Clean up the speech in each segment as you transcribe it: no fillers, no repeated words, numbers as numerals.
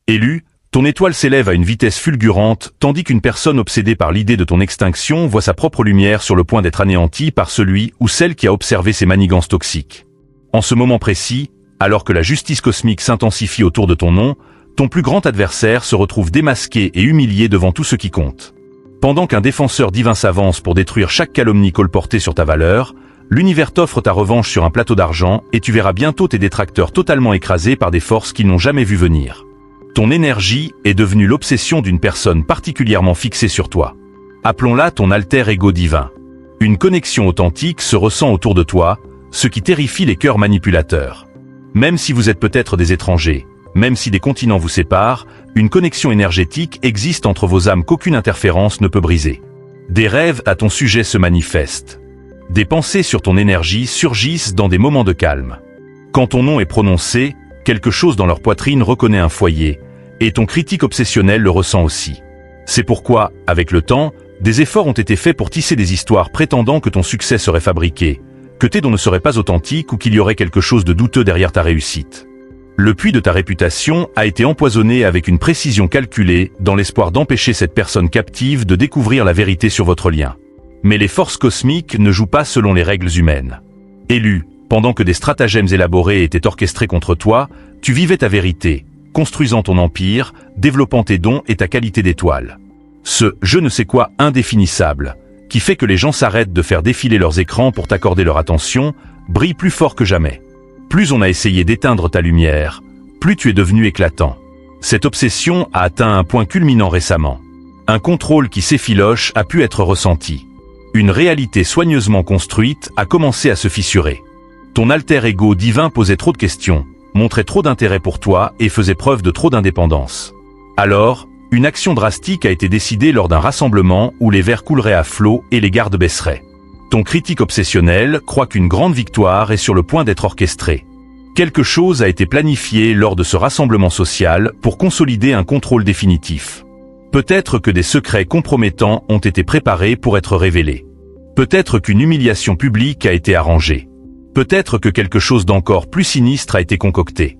Élu, ton étoile s'élève à une vitesse fulgurante, tandis qu'une personne obsédée par l'idée de ton extinction voit sa propre lumière sur le point d'être anéantie par celui ou celle qui a observé ses manigances toxiques. En ce moment précis, alors que la justice cosmique s'intensifie autour de ton nom, ton plus grand adversaire se retrouve démasqué et humilié devant tout ce qui compte. Pendant qu'un défenseur divin s'avance pour détruire chaque calomnie colportée sur ta valeur, l'univers t'offre ta revanche sur un plateau d'argent et tu verras bientôt tes détracteurs totalement écrasés par des forces qu'ils n'ont jamais vu venir. Ton énergie est devenue l'obsession d'une personne particulièrement fixée sur toi. Appelons-la ton alter ego divin. Une connexion authentique se ressent autour de toi, ce qui terrifie les cœurs manipulateurs. Même si vous êtes peut-être des étrangers, même si des continents vous séparent, une connexion énergétique existe entre vos âmes qu'aucune interférence ne peut briser. Des rêves à ton sujet se manifestent. Des pensées sur ton énergie surgissent dans des moments de calme. Quand ton nom est prononcé, quelque chose dans leur poitrine reconnaît un foyer, et ton critique obsessionnel le ressent aussi. C'est pourquoi, avec le temps, des efforts ont été faits pour tisser des histoires prétendant que ton succès serait fabriqué, que tes dons ne seraient pas authentiques ou qu'il y aurait quelque chose de douteux derrière ta réussite. Le puits de ta réputation a été empoisonné avec une précision calculée dans l'espoir d'empêcher cette personne captive de découvrir la vérité sur votre lien. Mais les forces cosmiques ne jouent pas selon les règles humaines. Élu, pendant que des stratagèmes élaborés étaient orchestrés contre toi, tu vivais ta vérité, construisant ton empire, développant tes dons et ta qualité d'étoile. Ce « je ne sais quoi » indéfinissable, qui fait que les gens s'arrêtent de faire défiler leurs écrans pour t'accorder leur attention, brille plus fort que jamais. Plus on a essayé d'éteindre ta lumière, plus tu es devenu éclatant. Cette obsession a atteint un point culminant récemment. Un contrôle qui s'effiloche a pu être ressenti. Une réalité soigneusement construite a commencé à se fissurer. Ton alter ego divin posait trop de questions, montrait trop d'intérêt pour toi et faisait preuve de trop d'indépendance. Alors, une action drastique a été décidée lors d'un rassemblement où les verres couleraient à flot et les gardes baisseraient. Ton critique obsessionnel croit qu'une grande victoire est sur le point d'être orchestrée. Quelque chose a été planifié lors de ce rassemblement social pour consolider un contrôle définitif. Peut-être que des secrets compromettants ont été préparés pour être révélés. Peut-être qu'une humiliation publique a été arrangée. Peut-être que quelque chose d'encore plus sinistre a été concocté.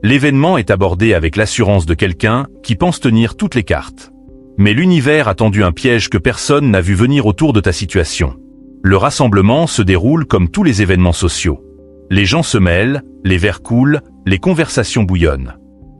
L'événement est abordé avec l'assurance de quelqu'un qui pense tenir toutes les cartes. Mais l'univers a tendu un piège que personne n'a vu venir autour de ta situation. Le rassemblement se déroule comme tous les événements sociaux. Les gens se mêlent, les verres coulent, les conversations bouillonnent.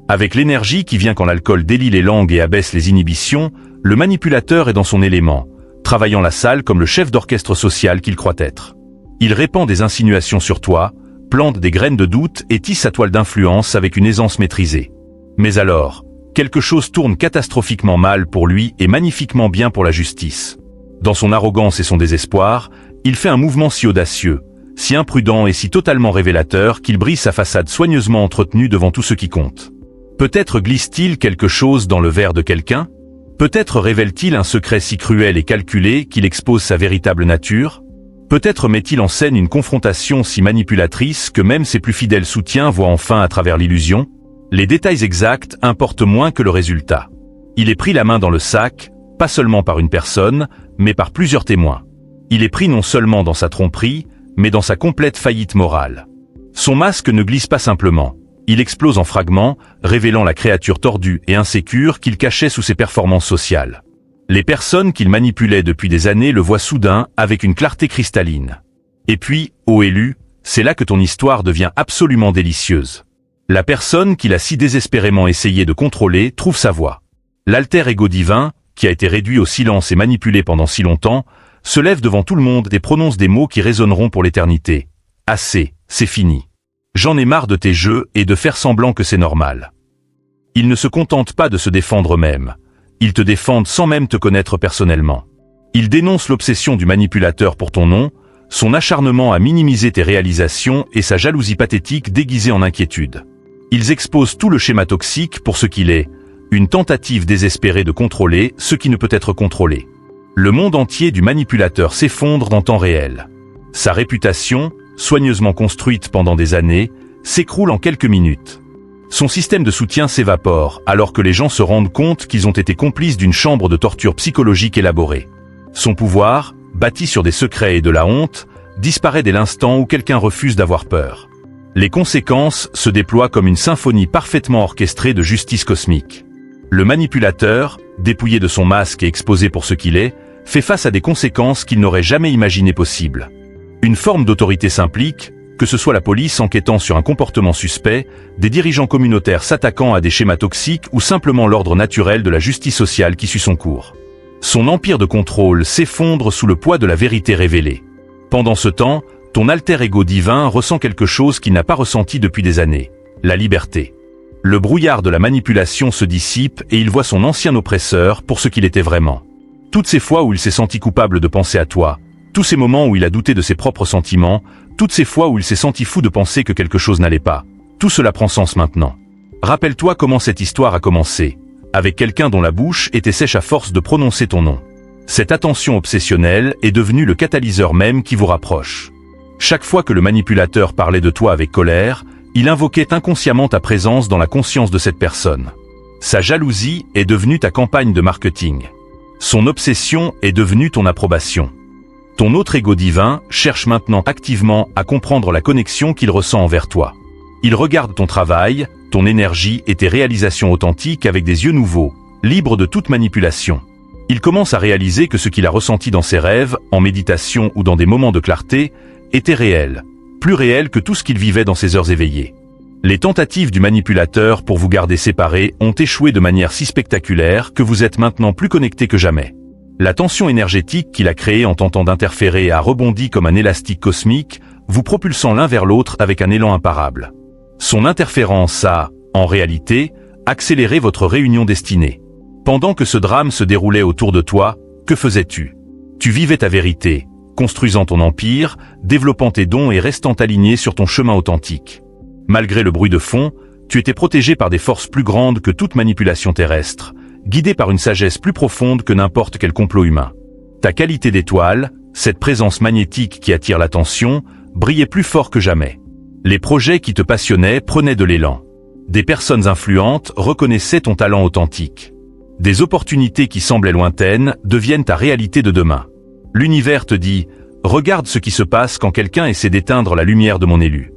Avec l'énergie qui vient quand l'alcool délie les langues et abaisse les inhibitions, le manipulateur est dans son élément, travaillant la salle comme le chef d'orchestre social qu'il croit être. Il répand des insinuations sur toi, plante des graines de doute et tisse sa toile d'influence avec une aisance maîtrisée. Mais alors, quelque chose tourne catastrophiquement mal pour lui et magnifiquement bien pour la justice. Dans son arrogance et son désespoir, il fait un mouvement si audacieux, si imprudent et si totalement révélateur qu'il brise sa façade soigneusement entretenue devant tout ce qui compte. Peut-être glisse-t-il quelque chose dans le verre de quelqu'un? Peut-être révèle-t-il un secret si cruel et calculé qu'il expose sa véritable nature? Peut-être met-il en scène une confrontation si manipulatrice que même ses plus fidèles soutiens voient enfin à travers l'illusion? Les détails exacts importent moins que le résultat. Il est pris la main dans le sac, pas seulement par une personne, mais par plusieurs témoins. Il est pris non seulement dans sa tromperie, mais dans sa complète faillite morale. Son masque ne glisse pas simplement. Il explose en fragments, révélant la créature tordue et insécure qu'il cachait sous ses performances sociales. Les personnes qu'il manipulait depuis des années le voient soudain avec une clarté cristalline. Et puis, ô élu, c'est là que ton histoire devient absolument délicieuse. La personne qu'il a si désespérément essayé de contrôler trouve sa voie. L'alter ego divin, qui a été réduit au silence et manipulé pendant si longtemps, se lève devant tout le monde et prononce des mots qui résonneront pour l'éternité. Assez, c'est fini. J'en ai marre de tes jeux et de faire semblant que c'est normal. Ils ne se contentent pas de se défendre eux-mêmes. Ils te défendent sans même te connaître personnellement. Ils dénoncent l'obsession du manipulateur pour ton nom, son acharnement à minimiser tes réalisations et sa jalousie pathétique déguisée en inquiétude. Ils exposent tout le schéma toxique pour ce qu'il est, une tentative désespérée de contrôler ce qui ne peut être contrôlé. Le monde entier du manipulateur s'effondre en temps réel. Sa réputation, soigneusement construite pendant des années, s'écroule en quelques minutes. Son système de soutien s'évapore alors que les gens se rendent compte qu'ils ont été complices d'une chambre de torture psychologique élaborée. Son pouvoir, bâti sur des secrets et de la honte, disparaît dès l'instant où quelqu'un refuse d'avoir peur. Les conséquences se déploient comme une symphonie parfaitement orchestrée de justice cosmique. Le manipulateur, dépouillé de son masque et exposé pour ce qu'il est, fait face à des conséquences qu'il n'aurait jamais imaginées possibles. Une forme d'autorité s'implique, que ce soit la police enquêtant sur un comportement suspect, des dirigeants communautaires s'attaquant à des schémas toxiques ou simplement l'ordre naturel de la justice sociale qui suit son cours. Son empire de contrôle s'effondre sous le poids de la vérité révélée. Pendant ce temps, ton alter ego divin ressent quelque chose qu'il n'a pas ressenti depuis des années, la liberté. Le brouillard de la manipulation se dissipe et il voit son ancien oppresseur pour ce qu'il était vraiment. Toutes ces fois où il s'est senti coupable de penser à toi, tous ces moments où il a douté de ses propres sentiments, toutes ces fois où il s'est senti fou de penser que quelque chose n'allait pas, tout cela prend sens maintenant. Rappelle-toi comment cette histoire a commencé, avec quelqu'un dont la bouche était sèche à force de prononcer ton nom. Cette attention obsessionnelle est devenue le catalyseur même qui vous rapproche. Chaque fois que le manipulateur parlait de toi avec colère, il invoquait inconsciemment ta présence dans la conscience de cette personne. Sa jalousie est devenue ta campagne de marketing. Son obsession est devenue ton approbation. Ton autre ego divin cherche maintenant activement à comprendre la connexion qu'il ressent envers toi. Il regarde ton travail, ton énergie et tes réalisations authentiques avec des yeux nouveaux, libres de toute manipulation. Il commence à réaliser que ce qu'il a ressenti dans ses rêves, en méditation ou dans des moments de clarté, était réel, plus réel que tout ce qu'il vivait dans ses heures éveillées. Les tentatives du manipulateur pour vous garder séparés ont échoué de manière si spectaculaire que vous êtes maintenant plus connectés que jamais. La tension énergétique qu'il a créée en tentant d'interférer a rebondi comme un élastique cosmique, vous propulsant l'un vers l'autre avec un élan imparable. Son interférence a, en réalité, accéléré votre réunion destinée. Pendant que ce drame se déroulait autour de toi, que faisais-tu? Tu vivais ta vérité, construisant ton empire, développant tes dons et restant aligné sur ton chemin authentique. Malgré le bruit de fond, tu étais protégé par des forces plus grandes que toute manipulation terrestre, guidé par une sagesse plus profonde que n'importe quel complot humain. Ta qualité d'étoile, cette présence magnétique qui attire l'attention, brillait plus fort que jamais. Les projets qui te passionnaient prenaient de l'élan. Des personnes influentes reconnaissaient ton talent authentique. Des opportunités qui semblaient lointaines deviennent ta réalité de demain. L'univers te dit « Regarde ce qui se passe quand quelqu'un essaie d'éteindre la lumière de mon élu ».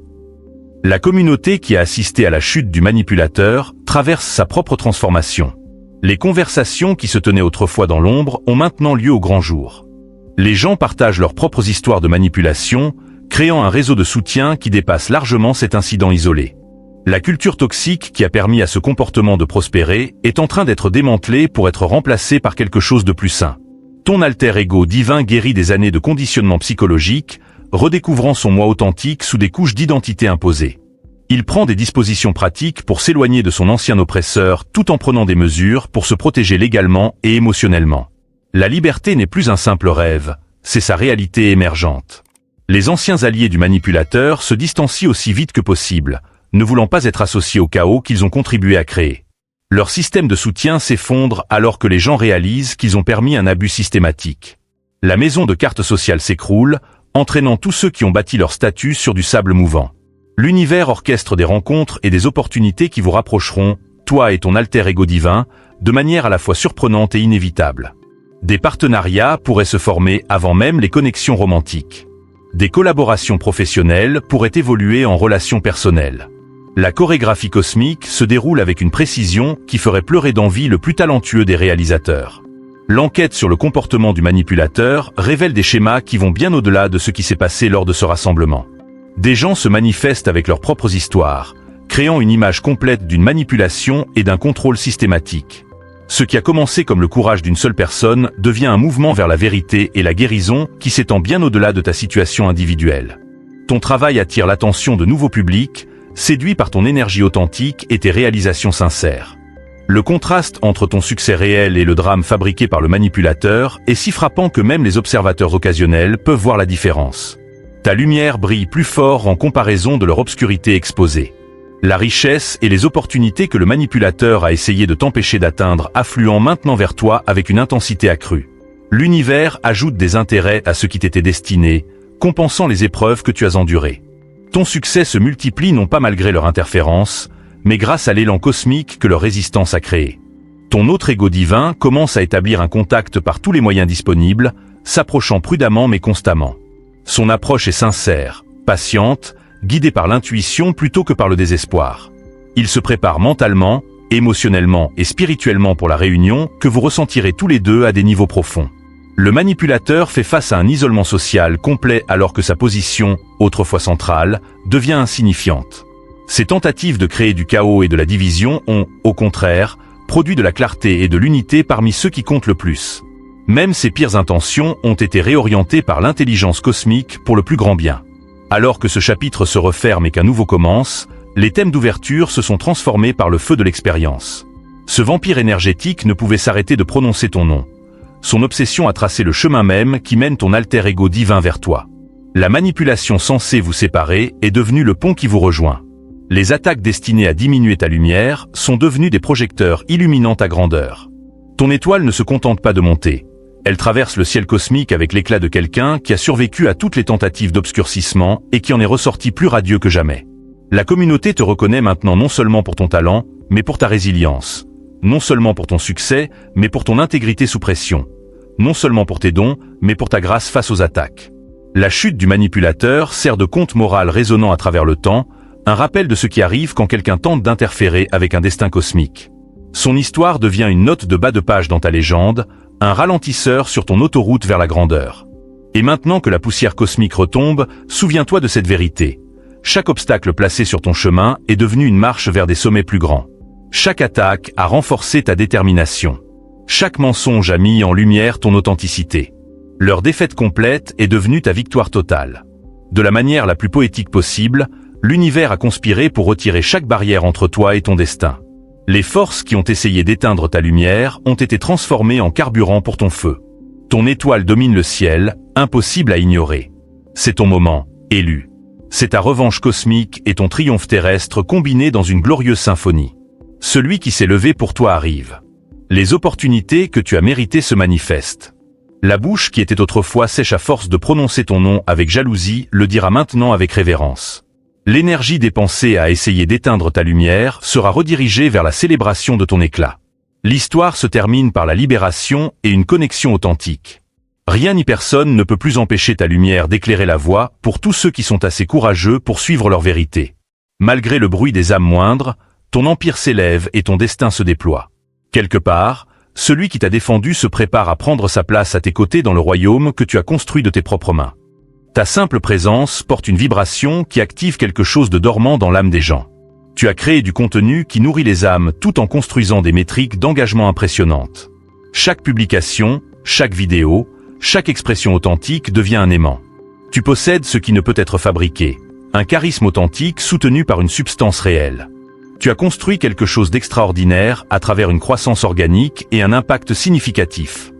La communauté qui a assisté à la chute du manipulateur traverse sa propre transformation. Les conversations qui se tenaient autrefois dans l'ombre ont maintenant lieu au grand jour. Les gens partagent leurs propres histoires de manipulation, créant un réseau de soutien qui dépasse largement cet incident isolé. La culture toxique qui a permis à ce comportement de prospérer est en train d'être démantelée pour être remplacée par quelque chose de plus sain. Ton alter ego divin guérit des années de conditionnement psychologique, redécouvrant son moi authentique sous des couches d'identité imposées. Il prend des dispositions pratiques pour s'éloigner de son ancien oppresseur tout en prenant des mesures pour se protéger légalement et émotionnellement. La liberté n'est plus un simple rêve, c'est sa réalité émergente. Les anciens alliés du manipulateur se distancient aussi vite que possible, ne voulant pas être associés au chaos qu'ils ont contribué à créer. Leur système de soutien s'effondre alors que les gens réalisent qu'ils ont permis un abus systématique. La maison de cartes sociales s'écroule, entraînant tous ceux qui ont bâti leur statut sur du sable mouvant. L'univers orchestre des rencontres et des opportunités qui vous rapprocheront, toi et ton alter ego divin, de manière à la fois surprenante et inévitable. Des partenariats pourraient se former avant même les connexions romantiques. Des collaborations professionnelles pourraient évoluer en relations personnelles. La chorégraphie cosmique se déroule avec une précision qui ferait pleurer d'envie le plus talentueux des réalisateurs. L'enquête sur le comportement du manipulateur révèle des schémas qui vont bien au-delà de ce qui s'est passé lors de ce rassemblement. Des gens se manifestent avec leurs propres histoires, créant une image complète d'une manipulation et d'un contrôle systématique. Ce qui a commencé comme le courage d'une seule personne devient un mouvement vers la vérité et la guérison qui s'étend bien au-delà de ta situation individuelle. Ton travail attire l'attention de nouveaux publics, séduit par ton énergie authentique et tes réalisations sincères. Le contraste entre ton succès réel et le drame fabriqué par le manipulateur est si frappant que même les observateurs occasionnels peuvent voir la différence. Ta lumière brille plus fort en comparaison de leur obscurité exposée. La richesse et les opportunités que le manipulateur a essayé de t'empêcher d'atteindre affluent maintenant vers toi avec une intensité accrue. L'univers ajoute des intérêts à ce qui t'était destiné, compensant les épreuves que tu as endurées. Ton succès se multiplie non pas malgré leur interférence, mais grâce à l'élan cosmique que leur résistance a créé. Ton autre ego divin commence à établir un contact par tous les moyens disponibles, s'approchant prudemment mais constamment. Son approche est sincère, patiente, guidé par l'intuition plutôt que par le désespoir. Il se prépare mentalement, émotionnellement et spirituellement pour la réunion que vous ressentirez tous les deux à des niveaux profonds. Le manipulateur fait face à un isolement social complet alors que sa position, autrefois centrale, devient insignifiante. Ces tentatives de créer du chaos et de la division ont, au contraire, produit de la clarté et de l'unité parmi ceux qui comptent le plus. Même ses pires intentions ont été réorientées par l'intelligence cosmique pour le plus grand bien. Alors que ce chapitre se referme et qu'un nouveau commence, les thèmes d'ouverture se sont transformés par le feu de l'expérience. Ce vampire énergétique ne pouvait s'arrêter de prononcer ton nom. Son obsession a tracé le chemin même qui mène ton alter ego divin vers toi. La manipulation censée vous séparer est devenue le pont qui vous rejoint. Les attaques destinées à diminuer ta lumière sont devenues des projecteurs illuminant ta grandeur. Ton étoile ne se contente pas de monter. Elle traverse le ciel cosmique avec l'éclat de quelqu'un qui a survécu à toutes les tentatives d'obscurcissement et qui en est ressorti plus radieux que jamais. La communauté te reconnaît maintenant non seulement pour ton talent, mais pour ta résilience. Non seulement pour ton succès, mais pour ton intégrité sous pression. Non seulement pour tes dons, mais pour ta grâce face aux attaques. La chute du manipulateur sert de conte moral résonnant à travers le temps, un rappel de ce qui arrive quand quelqu'un tente d'interférer avec un destin cosmique. Son histoire devient une note de bas de page dans ta légende, un ralentisseur sur ton autoroute vers la grandeur. Et maintenant que la poussière cosmique retombe, souviens-toi de cette vérité. Chaque obstacle placé sur ton chemin est devenu une marche vers des sommets plus grands. Chaque attaque a renforcé ta détermination. Chaque mensonge a mis en lumière ton authenticité. Leur défaite complète est devenue ta victoire totale. De la manière la plus poétique possible, l'univers a conspiré pour retirer chaque barrière entre toi et ton destin. Les forces qui ont essayé d'éteindre ta lumière ont été transformées en carburant pour ton feu. Ton étoile domine le ciel, impossible à ignorer. C'est ton moment, élu. C'est ta revanche cosmique et ton triomphe terrestre combinés dans une glorieuse symphonie. Celui qui s'est levé pour toi arrive. Les opportunités que tu as méritées se manifestent. La bouche qui était autrefois sèche à force de prononcer ton nom avec jalousie le dira maintenant avec révérence. L'énergie dépensée à essayer d'éteindre ta lumière sera redirigée vers la célébration de ton éclat. L'histoire se termine par la libération et une connexion authentique. Rien ni personne ne peut plus empêcher ta lumière d'éclairer la voie pour tous ceux qui sont assez courageux pour suivre leur vérité. Malgré le bruit des âmes moindres, ton empire s'élève et ton destin se déploie. Quelque part, celui qui t'a défendu se prépare à prendre sa place à tes côtés dans le royaume que tu as construit de tes propres mains. Ta simple présence porte une vibration qui active quelque chose de dormant dans l'âme des gens. Tu as créé du contenu qui nourrit les âmes tout en construisant des métriques d'engagement impressionnantes. Chaque publication, chaque vidéo, chaque expression authentique devient un aimant. Tu possèdes ce qui ne peut être fabriqué, un charisme authentique soutenu par une substance réelle. Tu as construit quelque chose d'extraordinaire à travers une croissance organique et un impact significatif.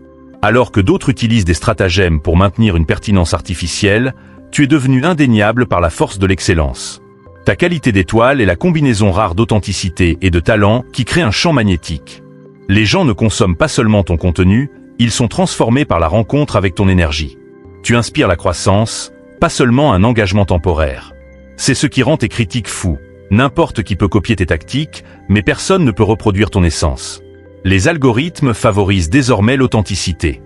Alors que d'autres utilisent des stratagèmes pour maintenir une pertinence artificielle, tu es devenu indéniable par la force de l'excellence. Ta qualité d'étoile est la combinaison rare d'authenticité et de talent qui crée un champ magnétique. Les gens ne consomment pas seulement ton contenu, ils sont transformés par la rencontre avec ton énergie. Tu inspires la croissance, pas seulement un engagement temporaire. C'est ce qui rend tes critiques fous. N'importe qui peut copier tes tactiques, mais personne ne peut reproduire ton essence. Les algorithmes favorisent désormais l'authenticité.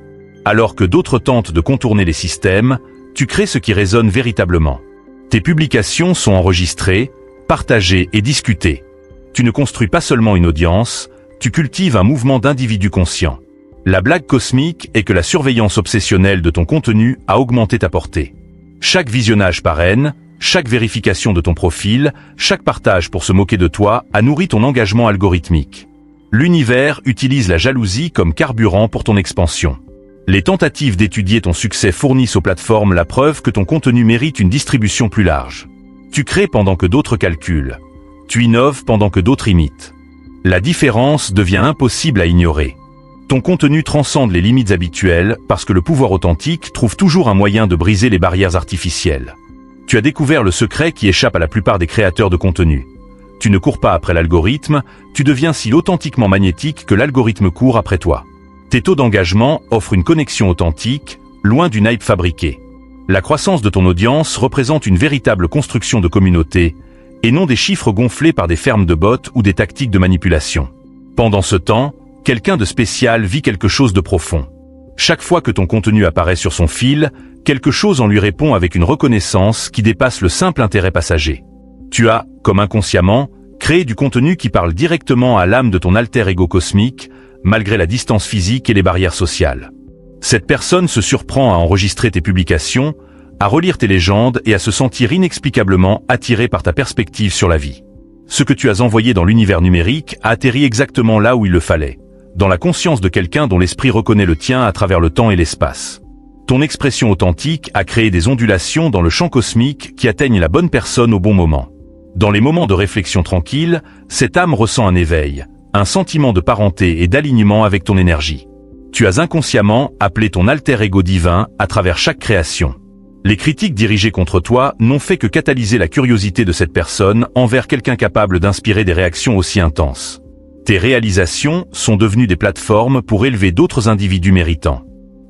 Alors que d'autres tentent de contourner les systèmes, tu crées ce qui résonne véritablement. Tes publications sont enregistrées, partagées et discutées. Tu ne construis pas seulement une audience, tu cultives un mouvement d'individus conscients. La blague cosmique est que la surveillance obsessionnelle de ton contenu a augmenté ta portée. Chaque visionnage parraine, chaque vérification de ton profil, chaque partage pour se moquer de toi a nourri ton engagement algorithmique. L'univers utilise la jalousie comme carburant pour ton expansion. Les tentatives d'étudier ton succès fournissent aux plateformes la preuve que ton contenu mérite une distribution plus large. Tu crées pendant que d'autres calculent. Tu innoves pendant que d'autres imitent. La différence devient impossible à ignorer. Ton contenu transcende les limites habituelles parce que le pouvoir authentique trouve toujours un moyen de briser les barrières artificielles. Tu as découvert le secret qui échappe à la plupart des créateurs de contenu. Tu ne cours pas après l'algorithme, tu deviens si authentiquement magnétique que l'algorithme court après toi. Tes taux d'engagement offrent une connexion authentique, loin d'une hype fabriquée. La croissance de ton audience représente une véritable construction de communauté, et non des chiffres gonflés par des fermes de bots ou des tactiques de manipulation. Pendant ce temps, quelqu'un de spécial vit quelque chose de profond. Chaque fois que ton contenu apparaît sur son fil, quelque chose en lui répond avec une reconnaissance qui dépasse le simple intérêt passager. Tu as, comme inconsciemment, créé du contenu qui parle directement à l'âme de ton alter ego cosmique, malgré la distance physique et les barrières sociales. Cette personne se surprend à enregistrer tes publications, à relire tes légendes et à se sentir inexplicablement attiré par ta perspective sur la vie. Ce que tu as envoyé dans l'univers numérique a atterri exactement là où il le fallait, dans la conscience de quelqu'un dont l'esprit reconnaît le tien à travers le temps et l'espace. Ton expression authentique a créé des ondulations dans le champ cosmique qui atteignent la bonne personne au bon moment. Dans les moments de réflexion tranquille, cette âme ressent un éveil, un sentiment de parenté et d'alignement avec ton énergie. Tu as inconsciemment appelé ton alter ego divin à travers chaque création. Les critiques dirigées contre toi n'ont fait que catalyser la curiosité de cette personne envers quelqu'un capable d'inspirer des réactions aussi intenses. Tes réalisations sont devenues des plateformes pour élever d'autres individus méritants.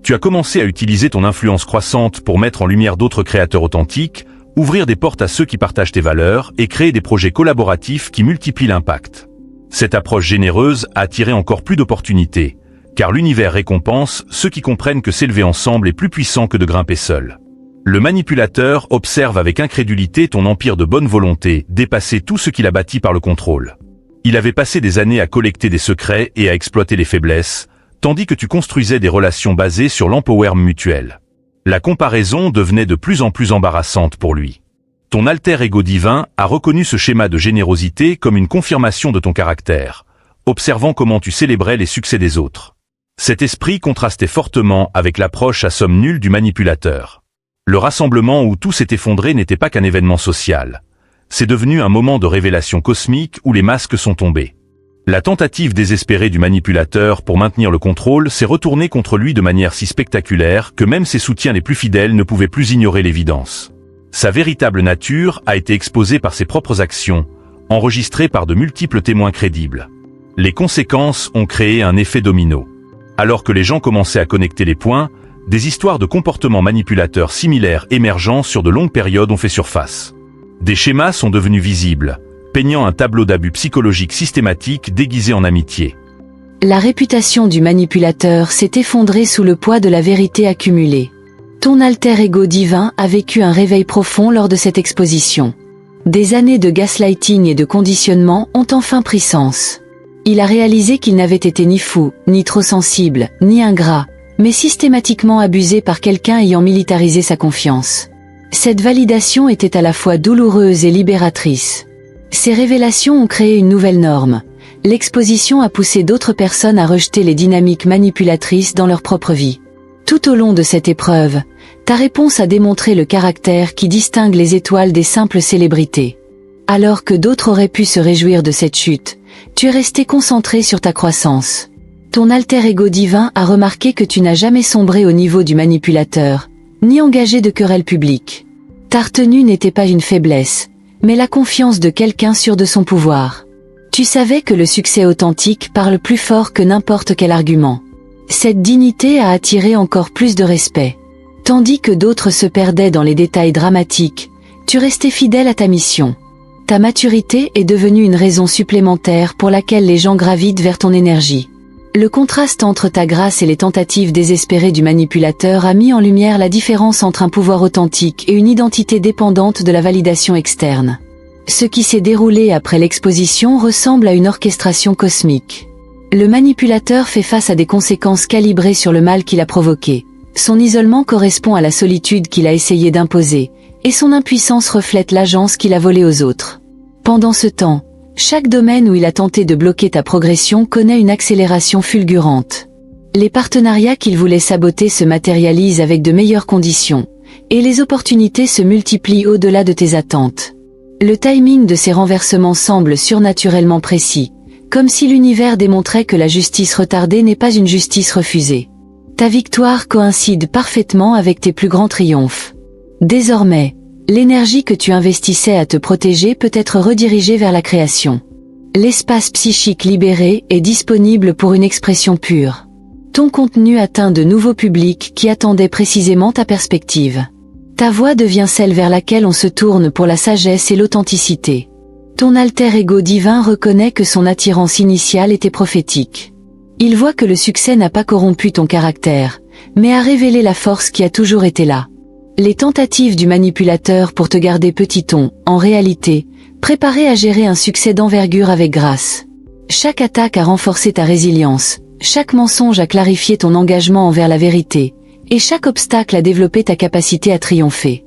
Tu as commencé à utiliser ton influence croissante pour mettre en lumière d'autres créateurs authentiques, ouvrir des portes à ceux qui partagent tes valeurs et créer des projets collaboratifs qui multiplient l'impact. Cette approche généreuse a attiré encore plus d'opportunités, car l'univers récompense ceux qui comprennent que s'élever ensemble est plus puissant que de grimper seul. Le manipulateur observe avec incrédulité ton empire de bonne volonté dépasser tout ce qu'il a bâti par le contrôle. Il avait passé des années à collecter des secrets et à exploiter les faiblesses, tandis que tu construisais des relations basées sur l'empowerment mutuel. La comparaison devenait de plus en plus embarrassante pour lui. Ton alter ego divin a reconnu ce schéma de générosité comme une confirmation de ton caractère, observant comment tu célébrais les succès des autres. Cet esprit contrastait fortement avec l'approche à somme nulle du manipulateur. Le rassemblement où tout s'est effondré n'était pas qu'un événement social. C'est devenu un moment de révélation cosmique où les masques sont tombés. La tentative désespérée du manipulateur pour maintenir le contrôle s'est retournée contre lui de manière si spectaculaire que même ses soutiens les plus fidèles ne pouvaient plus ignorer l'évidence. Sa véritable nature a été exposée par ses propres actions, enregistrée par de multiples témoins crédibles. Les conséquences ont créé un effet domino. Alors que les gens commençaient à connecter les points, des histoires de comportements manipulateurs similaires émergeant sur de longues périodes ont fait surface. Des schémas sont devenus visibles, peignant un tableau d'abus psychologiques systématiques déguisé en amitié. La réputation du manipulateur s'est effondrée sous le poids de la vérité accumulée. Ton alter ego divin a vécu un réveil profond lors de cette exposition. Des années de gaslighting et de conditionnement ont enfin pris sens. Il a réalisé qu'il n'avait été ni fou, ni trop sensible, ni ingrat, mais systématiquement abusé par quelqu'un ayant militarisé sa confiance. Cette validation était à la fois douloureuse et libératrice. Ces révélations ont créé une nouvelle norme. L'exposition a poussé d'autres personnes à rejeter les dynamiques manipulatrices dans leur propre vie. Tout au long de cette épreuve, ta réponse a démontré le caractère qui distingue les étoiles des simples célébrités. Alors que d'autres auraient pu se réjouir de cette chute, tu es resté concentré sur ta croissance. Ton alter ego divin a remarqué que tu n'as jamais sombré au niveau du manipulateur, ni engagé de querelles publiques. Ta retenue n'était pas une faiblesse, mais la confiance de quelqu'un sûr de son pouvoir. Tu savais que le succès authentique parle plus fort que n'importe quel argument. Cette dignité a attiré encore plus de respect. Tandis que d'autres se perdaient dans les détails dramatiques, tu restais fidèle à ta mission. Ta maturité est devenue une raison supplémentaire pour laquelle les gens gravitent vers ton énergie. Le contraste entre ta grâce et les tentatives désespérées du manipulateur a mis en lumière la différence entre un pouvoir authentique et une identité dépendante de la validation externe. Ce qui s'est déroulé après l'exposition ressemble à une orchestration cosmique. Le manipulateur fait face à des conséquences calibrées sur le mal qu'il a provoqué. Son isolement correspond à la solitude qu'il a essayé d'imposer, et son impuissance reflète l'agence qu'il a volée aux autres. Pendant ce temps, chaque domaine où il a tenté de bloquer ta progression connaît une accélération fulgurante. Les partenariats qu'il voulait saboter se matérialisent avec de meilleures conditions, et les opportunités se multiplient au-delà de tes attentes. Le timing de ces renversements semble surnaturellement précis, comme si l'univers démontrait que la justice retardée n'est pas une justice refusée. Ta victoire coïncide parfaitement avec tes plus grands triomphes. Désormais, l'énergie que tu investissais à te protéger peut être redirigée vers la création. L'espace psychique libéré est disponible pour une expression pure. Ton contenu atteint de nouveaux publics qui attendaient précisément ta perspective. Ta voix devient celle vers laquelle on se tourne pour la sagesse et l'authenticité. Ton alter ego divin reconnaît que son attirance initiale était prophétique. Il voit que le succès n'a pas corrompu ton caractère, mais a révélé la force qui a toujours été là. Les tentatives du manipulateur pour te garder petit ont, en réalité, préparé à gérer un succès d'envergure avec grâce. Chaque attaque a renforcé ta résilience, chaque mensonge a clarifié ton engagement envers la vérité, et chaque obstacle a développé ta capacité à triompher.